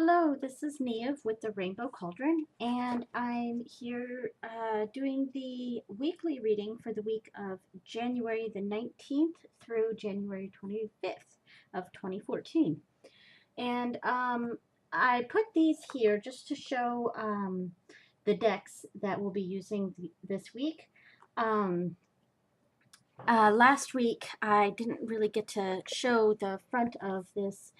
Hello, this is Neve with the Rainbow Cauldron, and I'm here doing the weekly reading for the week of January the 19th through January 25th of 2014. And I put these here just to show the decks that we'll be using this week. Last week I didn't really get to show the front of this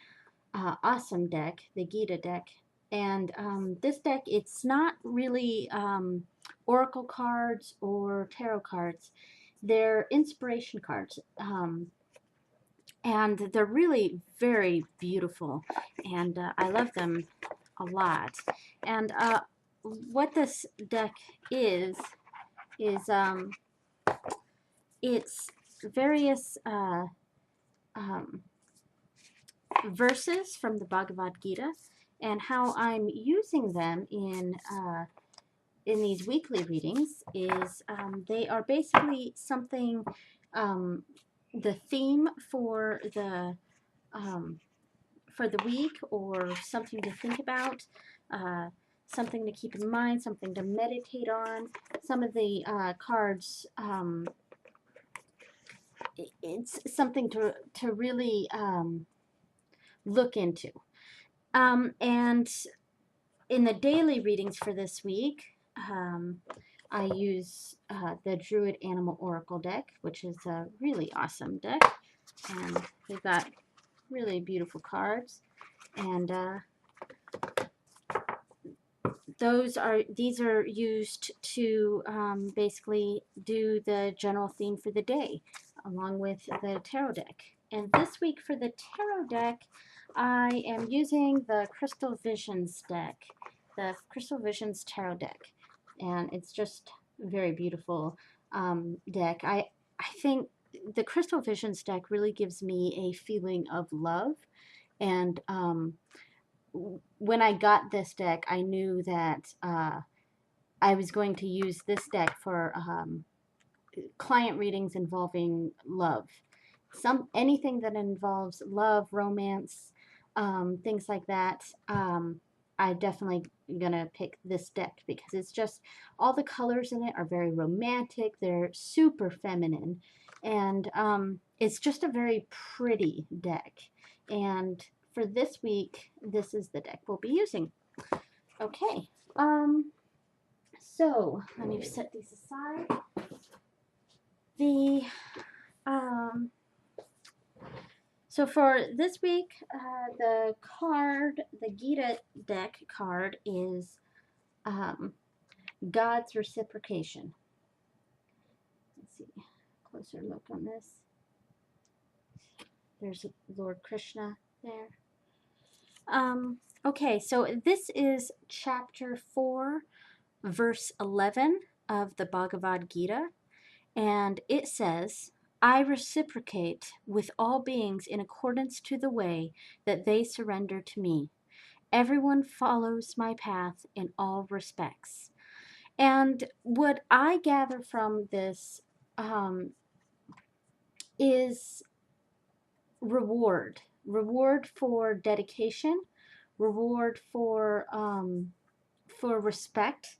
awesome deck, the Gita deck. And this deck, it's not really oracle cards or tarot cards. They're inspiration cards. And they're really very beautiful. And I love them a lot. And what this deck is it's various verses from the Bhagavad Gita, and how I'm using them in these weekly readings is they are basically something, the theme for the week, or something to think about, something to keep in mind, something to meditate on. Some of the cards, it's something to really look into. And in the daily readings for this week, I use the Druid Animal Oracle deck, which is a really awesome deck. And they've got really beautiful cards. And these are used to basically do the general theme for the day, along with the tarot deck. And this week for the tarot deck, I am using the Crystal Visions deck, the Crystal Visions tarot deck, and it's just a very beautiful deck. I think the Crystal Visions deck really gives me a feeling of love, and when I got this deck, I knew that I was going to use this deck for client readings involving love. Anything that involves love, romance, things like that. I definitely gonna pick this deck because it's just, all the colors in it are very romantic. They're super feminine, and it's just a very pretty deck. And for this week, this is the deck we'll be using. Okay, so let me set these aside. So for this week, the Gita deck card is God's Reciprocation. Let's see, closer look on this. There's Lord Krishna there. Okay, so this is chapter 4, verse 11 of the Bhagavad Gita, and it says, I reciprocate with all beings in accordance to the way that they surrender to me. Everyone follows my path in all respects. And what I gather from this is reward for dedication, reward for respect.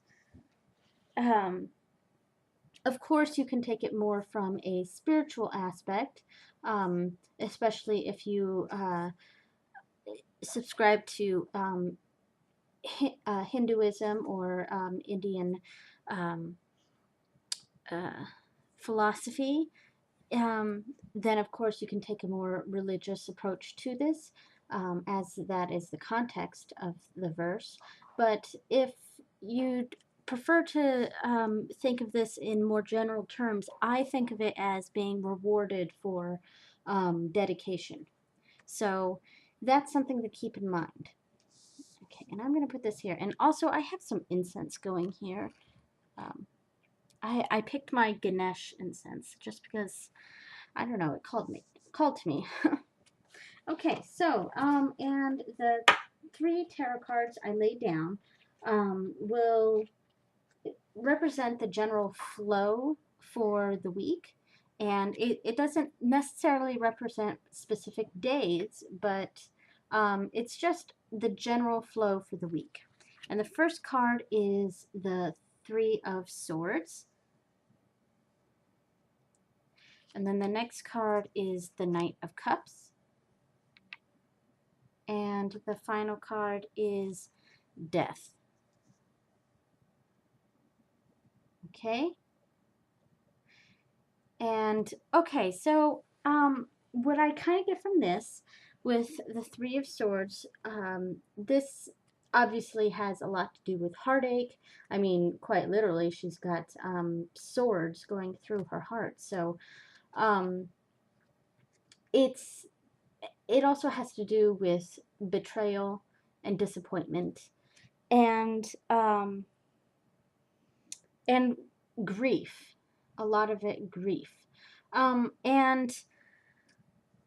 Of course, you can take it more from a spiritual aspect, especially if you subscribe to Hinduism or Indian philosophy. Then of course you can take a more religious approach to this, as that is the context of the verse. But if you'd prefer to think of this in more general terms, I think of it as being rewarded for dedication. So that's something to keep in mind. Okay, and I'm going to put this here. And also I have some incense going here. I picked my Ganesh incense just because, I don't know, it called to me. Okay, so and the 3 tarot cards I laid down will represent the general flow for the week, and it doesn't necessarily represent specific days, but It's just the general flow for the week. And the first card is the Three of Swords. And then the next card is the Knight of Cups. And the final card is Death. Okay? And, okay, so what I kind of get from this, with the Three of Swords, this obviously has a lot to do with heartache. I mean, quite literally, she's got swords going through her heart. So um, it also has to do with betrayal and disappointment and grief. A lot of it grief. And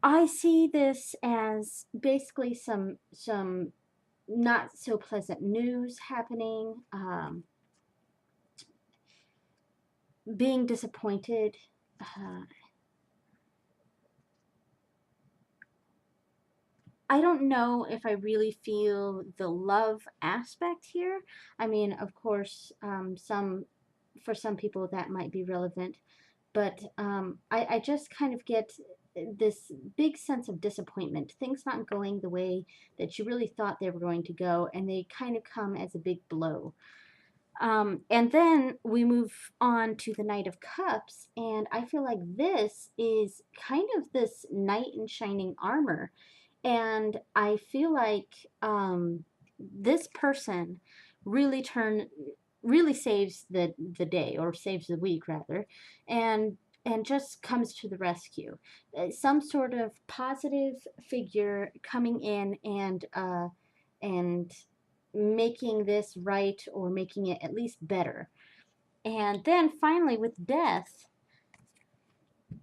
I see this as basically some not so pleasant news happening, being disappointed. I don't know if I really feel the love aspect here. I mean, of course, for some people that might be relevant, but I just kind of get this big sense of disappointment. Things not going the way that you really thought they were going to go, and they kind of come as a big blow. And then we move on to the Knight of Cups, and I feel like this is kind of this knight in shining armor. And I feel like this person really really saves the day, or saves the week rather, and just comes to the rescue. Some sort of positive figure coming in and making this right, or making it at least better. And then finally with Death,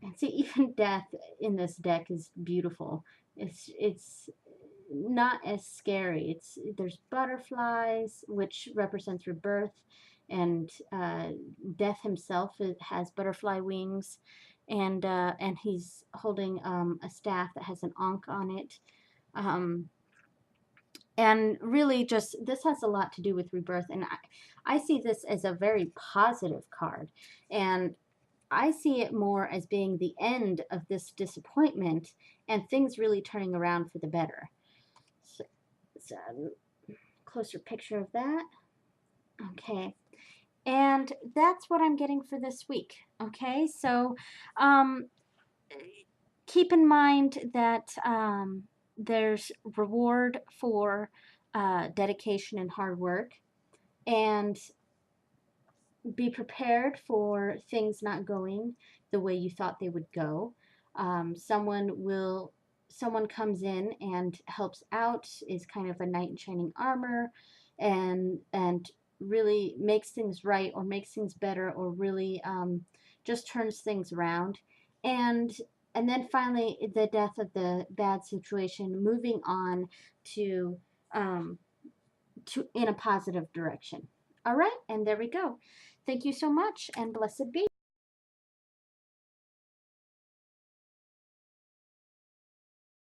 and see, even Death in this deck is beautiful. It's not as scary. There's butterflies, which represents rebirth, and Death himself has butterfly wings, and he's holding a staff that has an ankh on it. And really, just this has a lot to do with rebirth, and I see this as a very positive card, and I see it more as being the end of this disappointment and things really turning around for the better. So closer picture of that. Okay, and that's what I'm getting for this week. Okay, so um, keep in mind that there's reward for dedication and hard work, and be prepared for things not going the way you thought they would go. Someone comes in and helps out, is kind of a knight in shining armor, and really makes things right, or makes things better, or really just turns things around. And and then finally, the death of the bad situation, moving on to um, in a positive direction. All right, and there we go. Thank you so much, and blessed be.